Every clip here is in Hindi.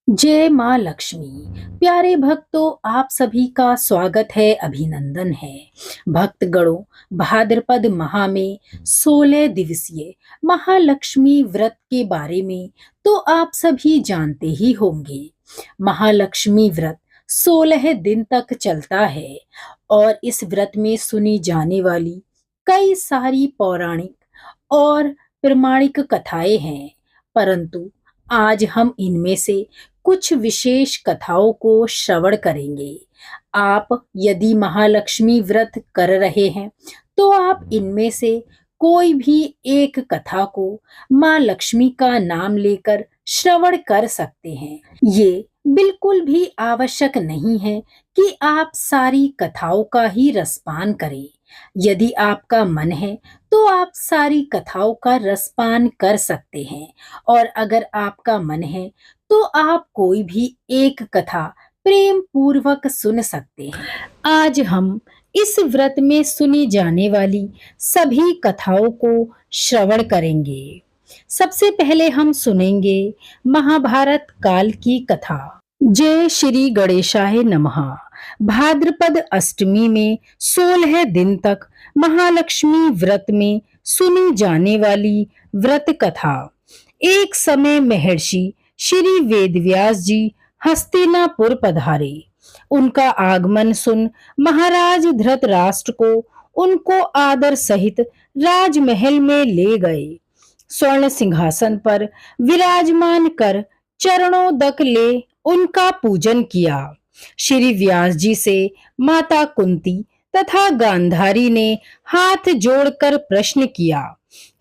जय माँ लक्ष्मी। प्यारे भक्तों, आप सभी का स्वागत है, अभिनंदन है। भक्तगणों, भाद्रपद माह में 16 दिवसीय महालक्ष्मी व्रत के बारे में तो आप सभी जानते ही होंगे। महालक्ष्मी व्रत 16 दिन तक चलता है और इस व्रत में सुनी जाने वाली कई सारी पौराणिक और प्रमाणिक कथाएं हैं, परंतु आज हम इनमें से कुछ विशेष कथाओं को श्रवण करेंगे। आप यदि महालक्ष्मी व्रत कर रहे हैं तो आप इनमें से कोई भी एक कथा को माँ लक्ष्मी का नाम लेकर श्रवण कर सकते हैं। ये बिल्कुल भी आवश्यक नहीं है कि आप सारी कथाओं का ही रसपान करें। यदि आपका मन है तो आप सारी कथाओं का रसपान कर सकते हैं, और अगर आपका मन है तो आप कोई भी एक कथा प्रेम पूर्वक सुन सकते हैं। आज हम इस व्रत में सुनी जाने वाली सभी कथाओं को श्रवण करेंगे। सबसे पहले हम सुनेंगे महाभारत काल की कथा। जय श्री गणेशाय नमः। भाद्रपद अष्टमी में 16 दिन तक महालक्ष्मी व्रत में सुनी जाने वाली व्रत कथा। एक समय महर्षि श्री वेदव्यास जी हस्तिनापुर पधारे। उनका आगमन सुन महाराज धृतराष्ट्र को उनको आदर सहित राजमहल में ले गए। स्वर्ण सिंहासन पर विराजमान कर चरणोदक ले उनका पूजन किया। श्री व्यास जी से माता कुंती तथा गांधारी ने हाथ जोड़कर प्रश्न किया,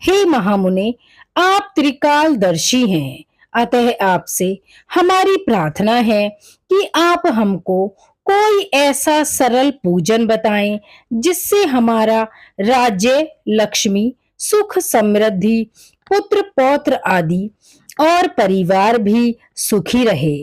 हे महामुने, आप त्रिकालदर्शी हैं, अतः आपसे हमारी प्रार्थना है कि आप हमको कोई ऐसा सरल पूजन बताएं जिससे हमारा राज्य, लक्ष्मी, सुख, समृद्धि, पुत्र पौत्र आदि और परिवार भी सुखी रहे।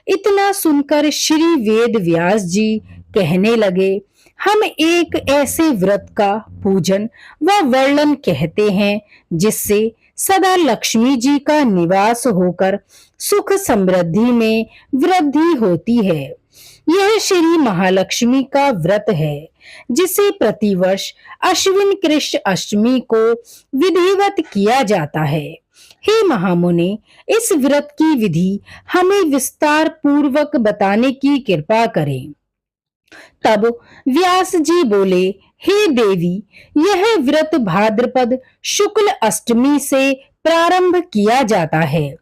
इतना सुनकर श्री वेद व्यास जी कहने लगे, हम एक ऐसे व्रत का पूजन व वर्णन कहते हैं जिससे सदा लक्ष्मी जी का निवास होकर सुख समृद्धि में वृद्धि होती है। यह श्री महालक्ष्मी का व्रत है जिसे प्रतिवर्ष अश्विन कृष्ण अष्टमी को विधिवत किया जाता है। हे महामुने, इस व्रत की विधि हमें विस्तार पूर्वक बताने की कृपा करें। तब व्यास जी बोले, हे देवी, यह व्रत भाद्रपद शुक्ल अष्टमी से प्रारंभ किया जाता है।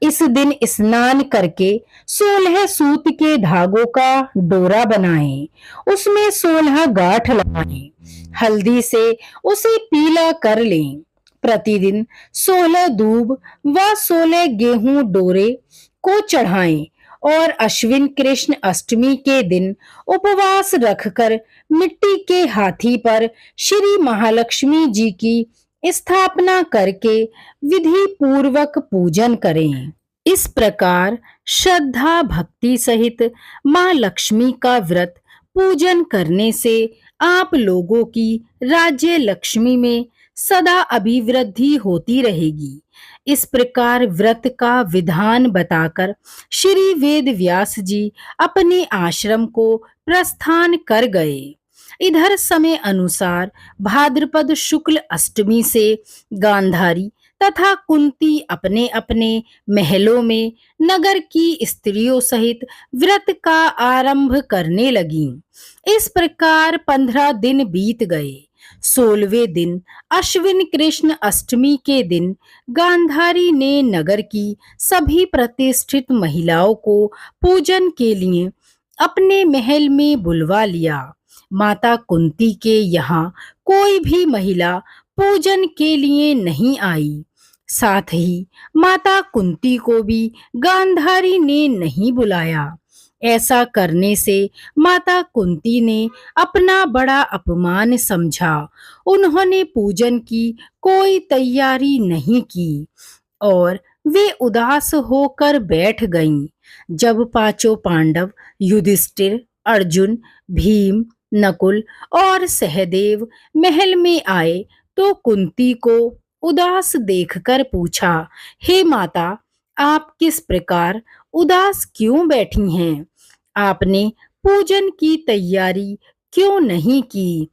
इस दिन स्नान करके 16 सूत के धागों का डोरा बनाएं, उसमें 16 गांठ लगाएं, हल्दी से उसे पीला कर लें। प्रतिदिन 16 दूब व 16 गेहूं डोरे को चढ़ाएं और अश्विन कृष्ण अष्टमी के दिन उपवास रखकर मिट्टी के हाथी पर श्री महालक्ष्मी जी की स्थापना करके विधि पूर्वक पूजन करें। इस प्रकार श्रद्धा भक्ति सहित माँ लक्ष्मी का व्रत पूजन करने से आप लोगों की राज्य लक्ष्मी में सदा अभिवृद्धि होती रहेगी। इस प्रकार व्रत का विधान बताकर श्री वेद व्यास जी अपने आश्रम को प्रस्थान कर गए। इधर समय अनुसार भाद्रपद शुक्ल अष्टमी से गांधारी तथा कुंती अपने अपने महलों में नगर की स्त्रियों सहित व्रत का आरंभ करने लगीं। इस प्रकार 15 दिन बीत गए। 16वें दिन अश्विन कृष्ण अष्टमी के दिन गांधारी ने नगर की सभी प्रतिष्ठित महिलाओं को पूजन के लिए अपने महल में बुलवा लिया। माता कुंती के यहाँ कोई भी महिला पूजन के लिए नहीं आई। साथ ही माता कुंती को भी गांधारी ने नहीं बुलाया। ऐसा करने से माता कुंती ने अपना बड़ा अपमान समझा। उन्होंने पूजन की कोई तैयारी नहीं की और वे उदास होकर बैठ गईं। जब पांचों पांडव युधिष्ठिर, अर्जुन, भीम, नकुल और सहदेव महल में आए तो कुंती को उदास देखकर पूछा, हे माता, आप किस प्रकार उदास क्यों बैठी हैं? आपने पूजन की तैयारी क्यों नहीं की?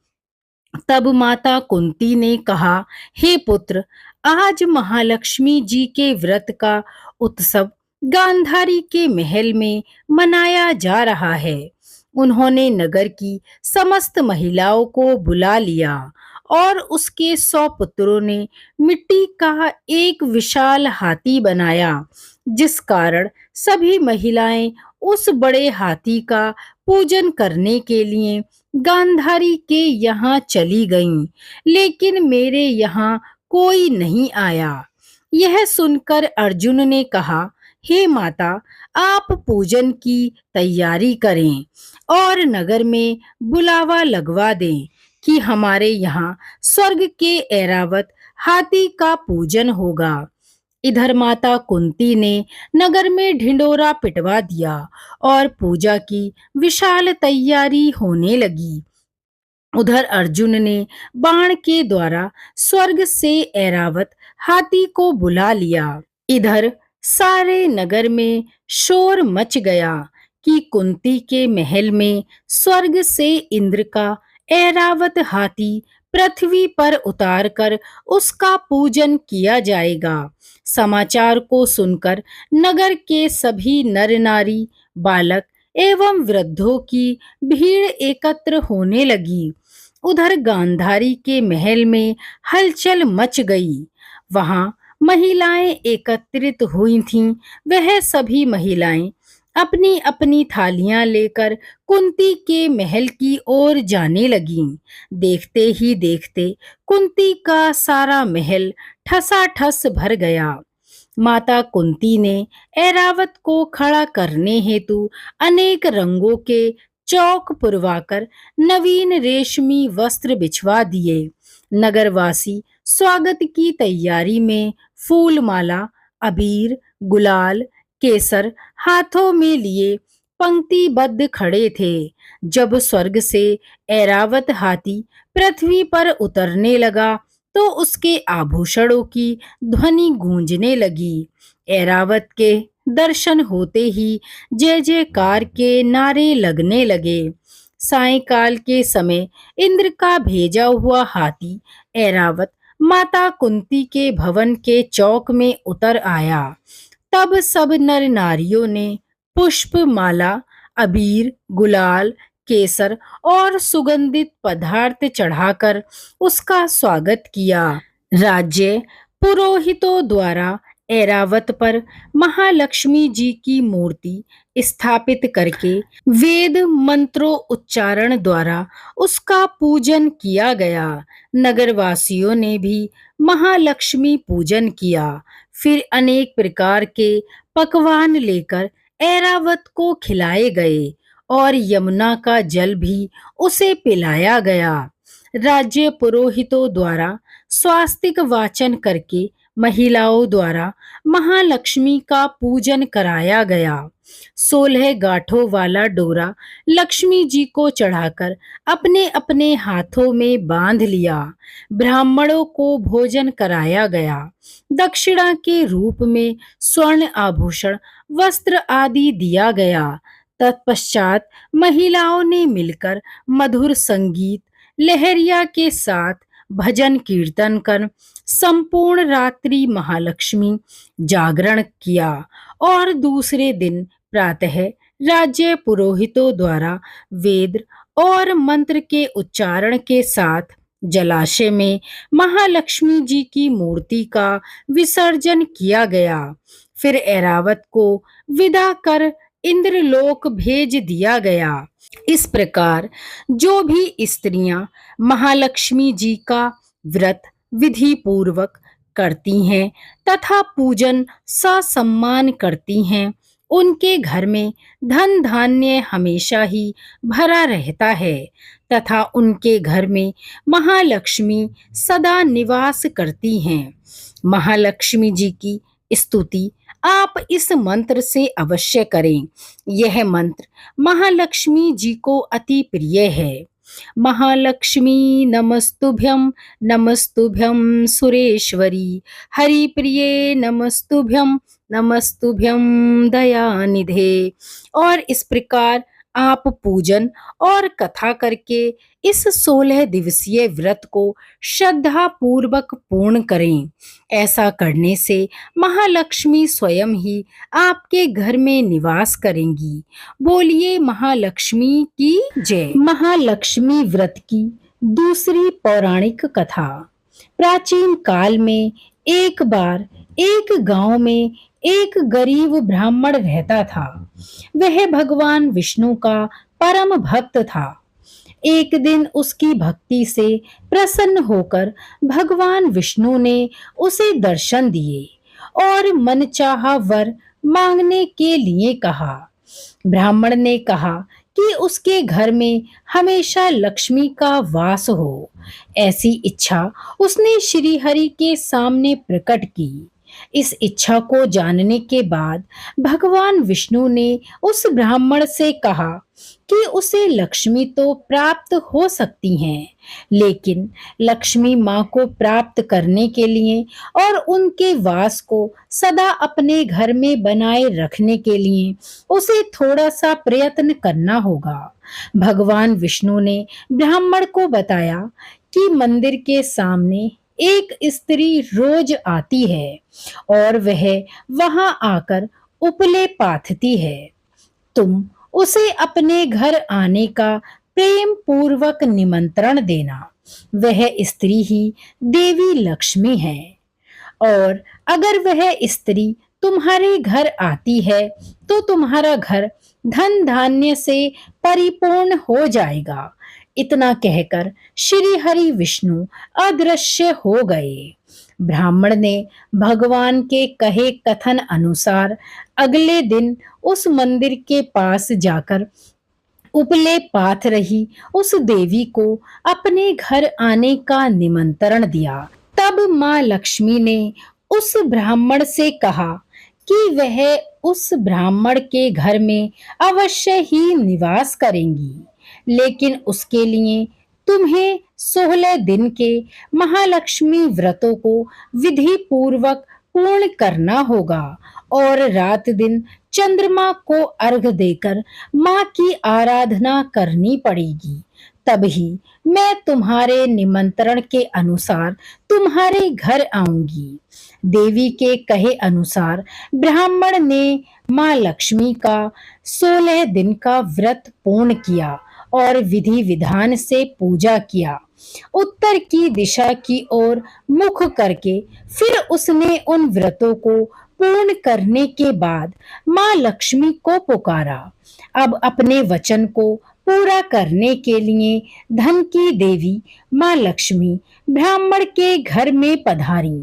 तब माता कुंती ने कहा, हे पुत्र, आज महालक्ष्मी जी के व्रत का उत्सव गांधारी के महल में मनाया जा रहा है। उन्होंने नगर की समस्त महिलाओं को बुला लिया और उसके 100 पुत्रों ने मिट्टी का एक विशाल हाथी बनाया, जिस कारण सभी महिलाएं उस बड़े हाथी का पूजन करने के लिए गांधारी के यहाँ चली गईं, लेकिन मेरे यहाँ कोई नहीं आया। यह सुनकर अर्जुन ने कहा, हे माता, आप पूजन की तैयारी करें और नगर में बुलावा लगवा दें कि हमारे यहाँ स्वर्ग के ऐरावत हाथी का पूजन होगा। इधर माता कुंती ने नगर में ढिंडोरा पिटवा दिया और पूजा की विशाल तैयारी होने लगी। उधर अर्जुन ने बाण के द्वारा स्वर्ग से ऐरावत हाथी को बुला लिया। इधर सारे नगर में शोर मच गया कि कुंती के महल में स्वर्ग से इंद्र का ऐरावत हाथी पृथ्वी पर उतारकर उसका पूजन किया जाएगा। समाचार को सुनकर नगर के सभी नर नारी, बालक एवं वृद्धों की भीड़ एकत्र होने लगी। उधर गांधारी के महल में हलचल मच गई। वहां महिलाएं एकत्रित हुई थीं। वह सभी महिलाएं अपनी अपनी थालियां लेकर कुंती के महल की ओर जाने लगीं। देखते ही देखते कुंती का सारा महल ठसाठस भर गया। माता कुंती ने ऐरावत को खड़ा करने हेतु अनेक रंगों के चौक पुरवाकर नवीन रेशमी वस्त्र बिछवा दिए। नगरवासी स्वागत की तैयारी में फूल माला, अबीर, गुलाल, केसर हाथों में लिए पंक्तिबद्ध खड़े थे। जब स्वर्ग से ऐरावत हाथी पृथ्वी पर उतरने लगा तो उसके आभूषणों की ध्वनि गूंजने लगी। ऐरावत के दर्शन होते ही जय जयकार के नारे लगने लगे। सायंकाल के समय इंद्र का भेजा हुआ हाथी ऐरावत माता कुंती के भवन के चौक में उतर आया। तब सब नर नारियों ने पुष्प माला, अबीर, गुलाल, केसर और सुगंधित पदार्थ चढ़ाकर उसका स्वागत किया। राज्य पुरोहितों द्वारा ऐरावत पर महालक्ष्मी जी की मूर्ति स्थापित करके वेद मंत्रों उच्चारण द्वारा उसका पूजन किया गया। नगरवासियों ने भी महालक्ष्मी पूजन किया। फिर अनेक प्रकार के पकवान लेकर ऐरावत को खिलाए गए और यमुना का जल भी उसे पिलाया गया। राज्य पुरोहितों द्वारा स्वास्तिक वाचन करके महिलाओं द्वारा महालक्ष्मी का पूजन कराया गया। 16 गांठों वाला डोरा लक्ष्मी जी को चढ़ाकर अपने अपने हाथों में बांध लिया। ब्राह्मणों को भोजन कराया गया। दक्षिणा के रूप में स्वर्ण आभूषण, वस्त्र आदि दिया गया। तत्पश्चात महिलाओं ने मिलकर मधुर संगीत लहरिया के साथ भजन कीर्तन कर संपूर्ण रात्रि महालक्ष्मी जागरण किया और दूसरे दिन प्रातः राज्य पुरोहितों द्वारा वेद और मंत्र के उच्चारण के साथ जलाशय में महालक्ष्मी जी की मूर्ति का विसर्जन किया गया। फिर ऐरावत को विदा कर इंद्रलोक भेज दिया गया। इस प्रकार जो भी स्त्रियां महालक्ष्मी जी का व्रत विधि पूर्वक करती हैं तथा पूजन ससम्मान करती हैं, उनके घर में धन धान्य हमेशा ही भरा रहता है तथा उनके घर में महालक्ष्मी सदा निवास करती हैं। महालक्ष्मी जी की स्तुति आप इस मंत्र से अवश्य करें। यह मंत्र महालक्ष्मी जी को अति प्रिय है। महालक्ष्मी नमस्तुभ्यं सुरेश्वरी, हरिप्रिये नमस्तुभ्यं दयानिधे। और इस प्रकार आप पूजन और कथा करके इस 16 दिवसीय व्रत को श्रद्धा पूर्वक पूर्ण करें। ऐसा करने से महालक्ष्मी स्वयं ही आपके घर में निवास करेंगी। बोलिए महालक्ष्मी की जय। महालक्ष्मी व्रत की दूसरी पौराणिक कथा। प्राचीन काल में एक बार एक गांव में एक गरीब ब्राह्मण रहता था। वह भगवान विष्णु का परम भक्त था। एक दिन उसकी भक्ति से प्रसन्न होकर भगवान विष्णु ने उसे दर्शन दिए और मनचाहा वर मांगने के लिए कहा। ब्राह्मण ने कहा कि उसके घर में हमेशा लक्ष्मी का वास हो। ऐसी इच्छा उसने श्री हरि के सामने प्रकट की। इस इच्छा को जानने के बाद भगवान विष्णु ने उस ब्राह्मण से कहा कि उसे लक्ष्मी तो प्राप्त हो सकती हैं, लेकिन लक्ष्मी माँ को प्राप्त करने के लिए और उनके वास को सदा अपने घर में बनाए रखने के लिए उसे थोड़ा सा प्रयत्न करना होगा। भगवान विष्णु ने ब्राह्मण को बताया कि मंदिर के सामने एक स्त्री रोज आती है और वह वहां आकर उपले पाथती है। तुम उसे अपने घर आने का प्रेम पूर्वक निमंत्रण देना। वह स्त्री ही देवी लक्ष्मी है और अगर वह स्त्री तुम्हारे घर आती है तो तुम्हारा घर धन धान्य से परिपूर्ण हो जाएगा। इतना कहकर श्री हरि विष्णु अदृश्य हो गए। ब्राह्मण ने भगवान के कहे कथन अनुसार अगले दिन उस मंदिर के पास जाकर उपले पाथ रही उस देवी को अपने घर आने का निमंत्रण दिया। तब माँ लक्ष्मी ने उस ब्राह्मण से कहा कि वह उस ब्राह्मण के घर में अवश्य ही निवास करेंगी, लेकिन उसके लिए तुम्हें 16 दिन के महालक्ष्मी व्रतों को विधि पूर्वक पूर्ण करना होगा और रात दिन चंद्रमा को अर्घ देकर माँ की आराधना करनी पड़ेगी। तभी मैं तुम्हारे निमंत्रण के अनुसार तुम्हारे घर आऊंगी। देवी के कहे अनुसार ब्राह्मण ने माँ लक्ष्मी का 16 दिन का व्रत पूर्ण किया और विधि विधान से पूजा किया। उत्तर की दिशा की ओर मुख करके फिर उसने उन व्रतों को पूर्ण करने के बाद माँ लक्ष्मी को पुकारा। अब अपने वचन को पूरा करने के लिए धन की देवी माँ लक्ष्मी ब्राह्मण के घर में पधारी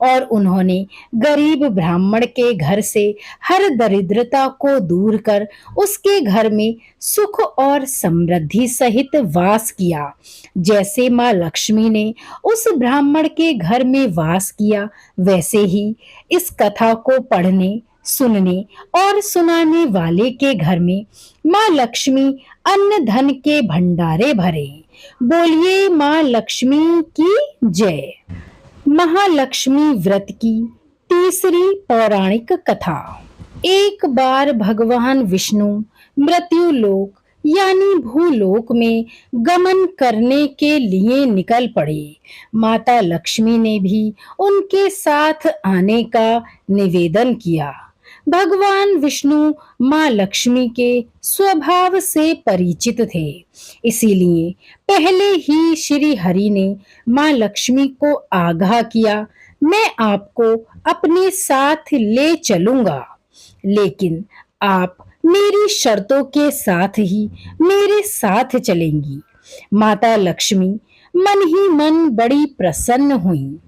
और उन्होंने गरीब ब्राह्मण के घर से हर दरिद्रता को दूर कर उसके घर में सुख और समृद्धि सहित वास किया। जैसे माँ लक्ष्मी ने उस ब्राह्मण के घर में वास किया, वैसे ही इस कथा को पढ़ने, सुनने और सुनाने वाले के घर में माँ लक्ष्मी अन्न धन के भंडारे भरे। बोलिए माँ लक्ष्मी की जय। महालक्ष्मी व्रत की तीसरी पौराणिक कथा। एक बार भगवान विष्णु मृत्युलोक यानी भूलोक में गमन करने के लिए निकल पड़े। माता लक्ष्मी ने भी उनके साथ आने का निवेदन किया। भगवान विष्णु माँ लक्ष्मी के स्वभाव से परिचित थे, इसीलिए पहले ही श्री हरि ने माँ लक्ष्मी को आगाह किया, मैं आपको अपने साथ ले चलूंगा, लेकिन आप मेरी शर्तों के साथ ही मेरे साथ चलेंगी। माता लक्ष्मी मन ही मन बड़ी प्रसन्न हुई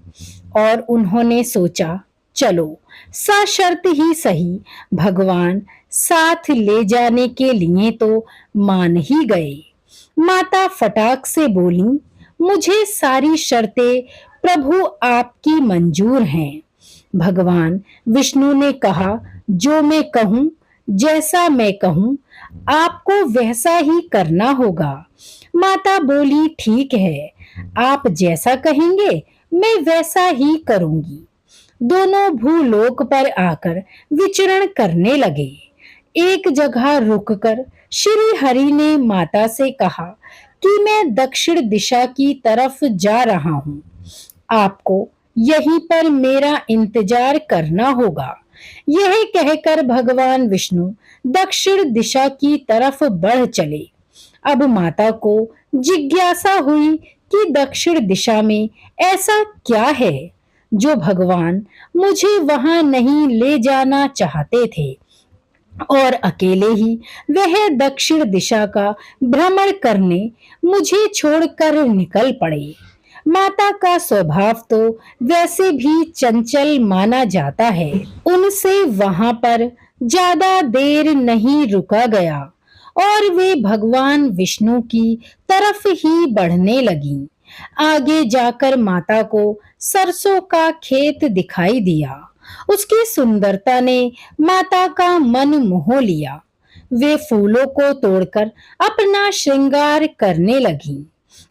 और उन्होंने सोचा, चलो सशर्त ही सही, भगवान साथ ले जाने के लिए तो मान ही गए। माता फटाक से बोली, मुझे सारी शर्तें प्रभु आपकी मंजूर हैं। भगवान विष्णु ने कहा, जो मैं कहूँ, जैसा मैं कहूँ, आपको वैसा ही करना होगा। माता बोली, ठीक है, आप जैसा कहेंगे मैं वैसा ही करूंगी। दोनों भूलोक पर आकर विचरण करने लगे। एक जगह रुककर श्री हरि ने माता से कहा कि मैं दक्षिण दिशा की तरफ जा रहा हूँ, आपको यहीं पर मेरा इंतजार करना होगा। यह कहकर भगवान विष्णु दक्षिण दिशा की तरफ बढ़ चले। अब माता को जिज्ञासा हुई कि दक्षिण दिशा में ऐसा क्या है जो भगवान मुझे वहां नहीं ले जाना चाहते थे, और अकेले ही वह दक्षिण दिशा का भ्रमण करने मुझे छोड़कर निकल पड़े। माता का स्वभाव तो वैसे भी चंचल माना जाता है। उनसे वहां पर ज्यादा देर नहीं रुका गया और वे भगवान विष्णु की तरफ ही बढ़ने लगी। आगे जाकर माता को सरसों का खेत दिखाई दिया। उसकी सुंदरता ने माता का मन मोह लिया। वे फूलों को तोड़कर अपना श्रृंगार करने लगी।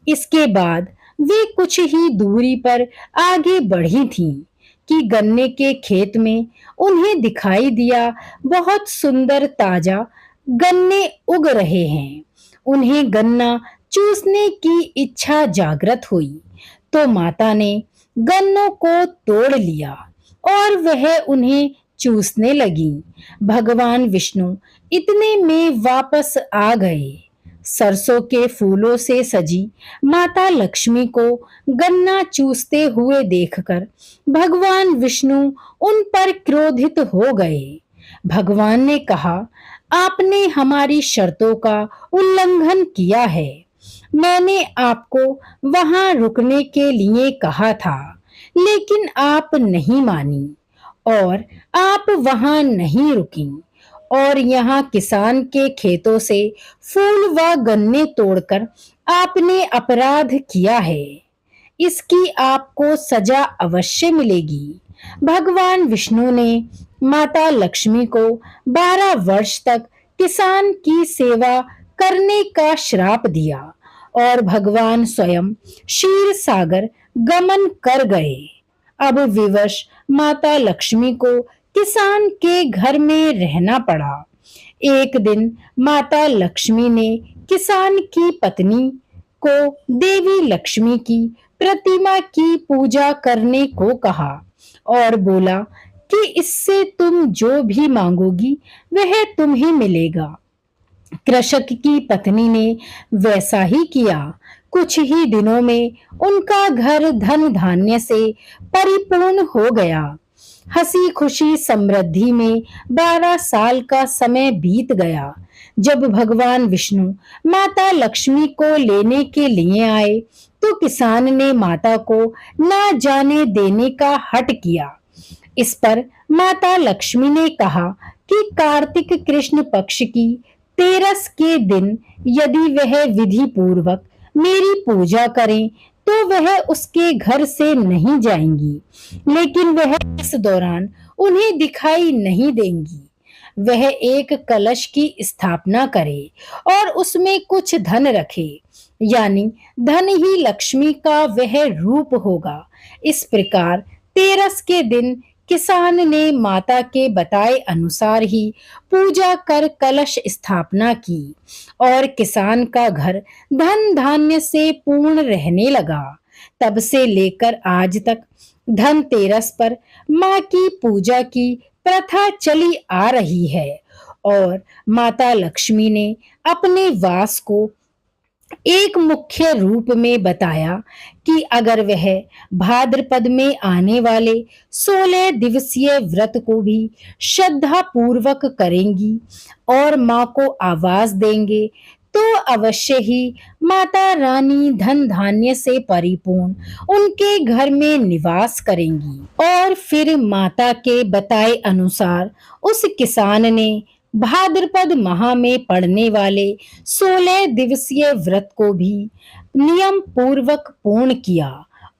इसके बाद वे कुछ ही दूरी पर आगे बढ़ी थीं कि गन्ने के खेत में उन्हें दिखाई दिया बहुत सुंदर ताजा गन्ने उग रहे हैं। उन्हें गन्ना चूसने की इच्छा जागृत हुई तो माता ने गन्नों को तोड़ लिया और वह उन्हें चूसने लगी। भगवान विष्णु इतने में वापस आ गए। सरसों के फूलों से सजी माता लक्ष्मी को गन्ना चूसते हुए देखकर भगवान विष्णु उन पर क्रोधित हो गए। भगवान ने कहा, आपने हमारी शर्तों का उल्लंघन किया है। मैंने आपको वहां रुकने के लिए कहा था, लेकिन आप नहीं मानी और आप वहां नहीं रुकी और यहाँ किसान के खेतों से फूल व गन्ने तोड़कर आपने अपराध किया है। इसकी आपको सजा अवश्य मिलेगी। भगवान विष्णु ने माता लक्ष्मी को 12 वर्ष तक किसान की सेवा करने का श्राप दिया और भगवान स्वयं क्षीर सागर गमन कर गए। अब विवश माता लक्ष्मी को किसान के घर में रहना पड़ा। एक दिन माता लक्ष्मी ने किसान की पत्नी को देवी लक्ष्मी की प्रतिमा की पूजा करने को कहा और बोला कि इससे तुम जो भी मांगोगी वह तुम्हें मिलेगा। कृषक की पत्नी ने वैसा ही किया। कुछ ही दिनों में उनका घर धन धान्य से परिपूर्ण हो गया। हंसी खुशी समृद्धि में 12 साल का समय बीत गया। जब भगवान विष्णु माता लक्ष्मी को लेने के लिए आए तो किसान ने माता को ना जाने देने का हठ किया। इस पर माता लक्ष्मी ने कहा कि कार्तिक कृष्ण पक्ष की 13 के दिन यदि वह विधि पूर्वक मेरी पूजा करें तो वह उसके घर से नहीं जाएंगी, लेकिन वह इस दौरान उन्हें दिखाई नहीं देंगी। वह एक कलश की स्थापना करे और उसमें कुछ धन रखे, यानी धन ही लक्ष्मी का वह रूप होगा। इस प्रकार 13 के दिन किसान ने माता के बताए अनुसार ही पूजा कर कलश स्थापना की और किसान का घर धन धान्य से पूर्ण रहने लगा। तब से लेकर आज तक धनतेरस पर माँ की पूजा की प्रथा चली आ रही है और माता लक्ष्मी ने अपने वास को एक मुख्य रूप में बताया कि अगर वह भाद्रपद में आने वाले 16 दिवसीय व्रत को भी श्रद्धा पूर्वक करेंगी और माँ को आवाज देंगे तो अवश्य ही माता रानी धन धान्य से परिपूर्ण उनके घर में निवास करेंगी। और फिर माता के बताए अनुसार उस किसान ने भाद्रपद माह में पड़ने वाले 16 दिवसीय व्रत को भी नियम पूर्वक पूर्ण किया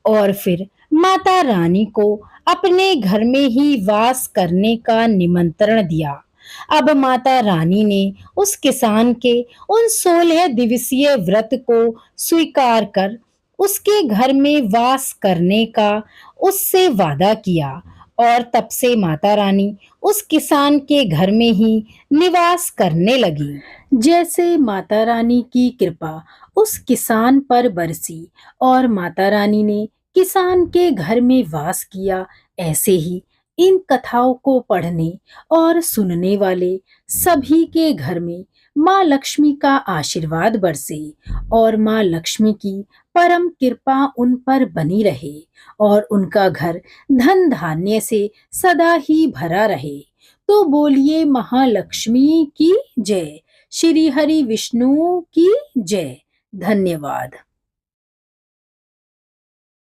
और फिर माता रानी को अपने घर में ही वास करने का निमंत्रण दिया। अब माता रानी ने उस किसान के उन 16 दिवसीय व्रत को स्वीकार कर उसके घर में वास करने का उससे वादा किया और तब से माता रानी उस किसान के घर में ही निवास करने लगी। जैसे माता रानी की कृपा उस किसान पर बरसी और माता रानी ने किसान के घर में वास किया, ऐसे ही इन कथाओं को पढ़ने और सुनने वाले सभी के घर में माँ लक्ष्मी का आशीर्वाद बरसे और माँ लक्ष्मी की परम कृपा उन पर बनी रहे और उनका घर धन धान्य से सदा ही भरा रहे। तो बोलिए महालक्ष्मी की जय, श्री हरि विष्णु की जय। धन्यवाद।